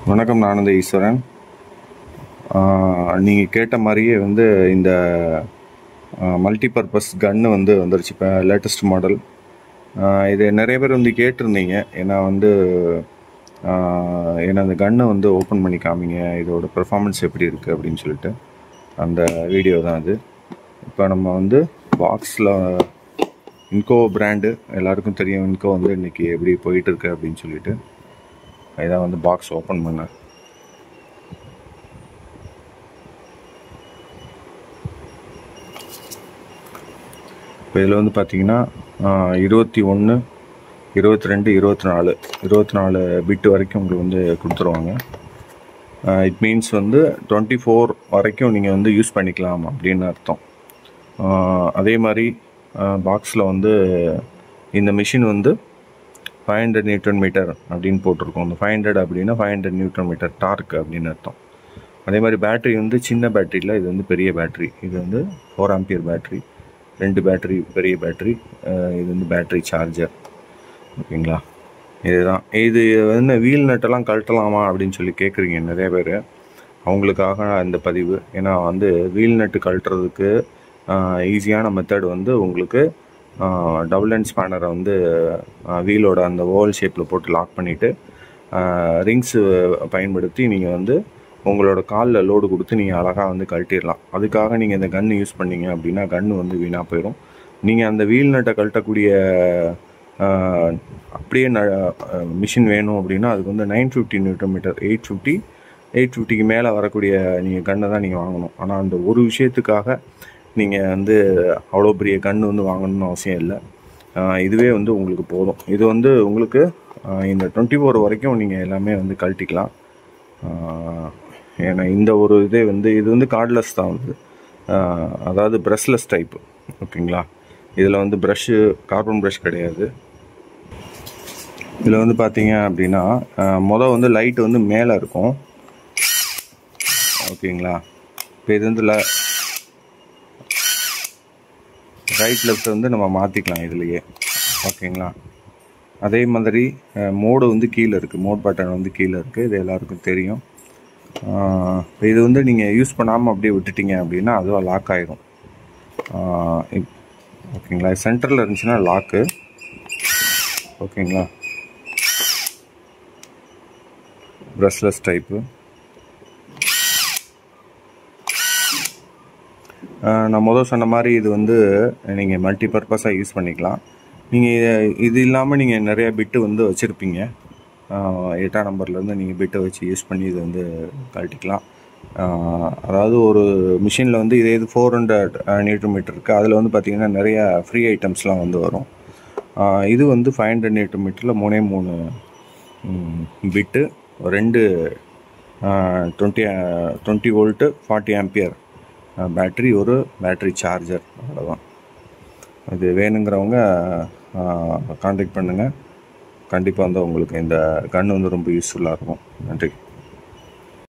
வணக்கம், நான் அந்த ஈஸ்வரன். நீங்கள் கேட்ட மாதிரியே வந்து இந்த மல்டிபர்பஸ் கன்று வந்துருச்சு. இப்போ லேட்டஸ்ட் மாடல். இது நிறைய பேர் கேட்டிருந்தீங்க. ஏன்னா ஏன்னா அந்த கன்னை ஓப்பன் பண்ணி காமிங்க, இதோட பெர்ஃபார்மன்ஸ் எப்படி இருக்குது அப்படின்னு சொல்லிட்டு அந்த வீடியோ தான் அது. இப்போ நம்ம பாக்ஸில் இன்கோ பிராண்டு எல்லாருக்கும் தெரியும். இன்கோ இன்றைக்கி எப்படி போயிட்டுருக்கு அப்படின்னு சொல்லிட்டு இதான் பாக்ஸ் ஓப்பன் பண்ணேன். இப்போ இதில் பார்த்தீங்கன்னா 21, 22, 24 பிட்டு வரைக்கும் உங்களுக்கு கொடுத்துருவாங்க. இட் மீன்ஸ் 24 வரைக்கும் நீங்கள் யூஸ் பண்ணிக்கலாம் அப்படின்னு அர்த்தம். அதே மாதிரி பாக்ஸில் இந்த மிஷின் 500 நியூட்டன் மீட்டர் அப்படின்னு போட்டிருக்கோம். இந்த 500 அப்படின்னா 500 நியூட்டன் மீட்டர் டார்க் அப்படின்னு அர்த்தம். அதே மாதிரி பேட்ரி சின்ன பேட்டரியில் இது பெரிய பேட்ரி. இது 4 ஆம்பியர் பேட்ரி, 2 பேட்ரி, பெரிய பேட்ரி. இது பேட்ரி சார்ஜர். ஓகேங்களா? இதுதான். இது வீல் நட்டெல்லாம் கழட்டலாமா அப்படின்னு சொல்லி கேட்குறீங்க நிறைய பேர். அவங்களுக்காக இந்த பதிவு. ஏன்னா வீல் நட்டு கழட்டுறதுக்கு ஈஸியான மெத்தட் உங்களுக்கு டபுள் எண்ட் ஸ்பேனரை வீலோட அந்த ஓவல் ஷேப்பில் போட்டு லாக் பண்ணிவிட்டு ரிங்ஸு பயன்படுத்தி நீங்கள் உங்களோட காலில் லோடு கொடுத்து நீங்கள் அழகாக கழட்டிடலாம். அதுக்காக நீங்கள் இந்த கன்று யூஸ் பண்ணிங்க அப்படின்னா கன்று வீணாக போயிடும். நீங்கள் அந்த வீல் நட்டை கழட்டக்கூடிய அப்படியே மிஷின் வேணும் அப்படின்னா அதுக்கு 950 நியூட்டன் மீட்டர், 850க்கு மேலே வரக்கூடிய நீங்கள் கன்னை தான் நீங்கள் வாங்கணும். ஆனால் அந்த ஒரு விஷயத்துக்காக நீங்கள் அவ்வளோ பெரிய கன்று வாங்கணும்னு அவசியம் இல்லை. இதுவே உங்களுக்கு போதும். இது உங்களுக்கு இந்த 24 வரைக்கும் நீங்கள் எல்லாமே கழட்டிக்கலாம். ஏன்னா இந்த ஒரு இதே இது கார்ட்லெஸ் தான் அதாவது ப்ரஷ்லெஸ் டைப்பு. ஓகேங்களா? இதில் ப்ரஷ்ஷு, கார்பன் ப்ரஷ் கிடையாது. இதில் பார்த்தீங்க அப்படின்னா லைட்டு மேலே இருக்கும். ஓகேங்களா? இப்போ இது ரைட் லெஃப்ட் நம்ம மாற்றிக்கலாம் இதுலையே. ஓகேங்களா? அதே மாதிரி மோடு கீழே இருக்குது. மோட் பட்டன் கீழே இருக்குது. இது எல்லாருக்கும் தெரியும். இது நீங்கள் யூஸ் பண்ணாமல் அப்படியே விட்டுட்டீங்க அப்படின்னா அதுவாக லாக் ஆகிடும். ஓகேங்களா? சென்டரில் இருந்துச்சுன்னா லாக்கு. ஓகேங்களா? Brushless type. நான் சொன்ன மாதிரி இது நீங்கள் மல்டி பர்பஸாக யூஸ் பண்ணிக்கலாம். நீங்கள் இது இல்லாமல் நீங்கள் நிறையா பிட்டு வச்சுருப்பீங்க. 8ஆம் நம்பர்லேருந்து நீங்கள் பிட்டை வச்சு யூஸ் பண்ணி இது கழட்டிக்கலாம். அதாவது ஒரு மிஷினில் இதே 400 நியூட்டன் மீட்டர் இருக்குது. அதில் பார்த்திங்கன்னா நிறையா ஃப்ரீ ஐட்டம்ஸ்லாம் வரும். இது 500 நியூட்டன் மீட்டரில் 3 பிட்டு, 2 20 வோல்ட்டு 40 ஆம்பியர் பேட்ரி, ஒரு பேட்ரி சார்ஜர். அவ்வளோதான். இது வேணுங்கிறவங்க கான்டாக்ட் பண்ணுங்கள். கண்டிப்பாக உங்களுக்கு இந்த கன்று ரொம்ப யூஸ்ஃபுல்லாக இருக்கும். நன்றி.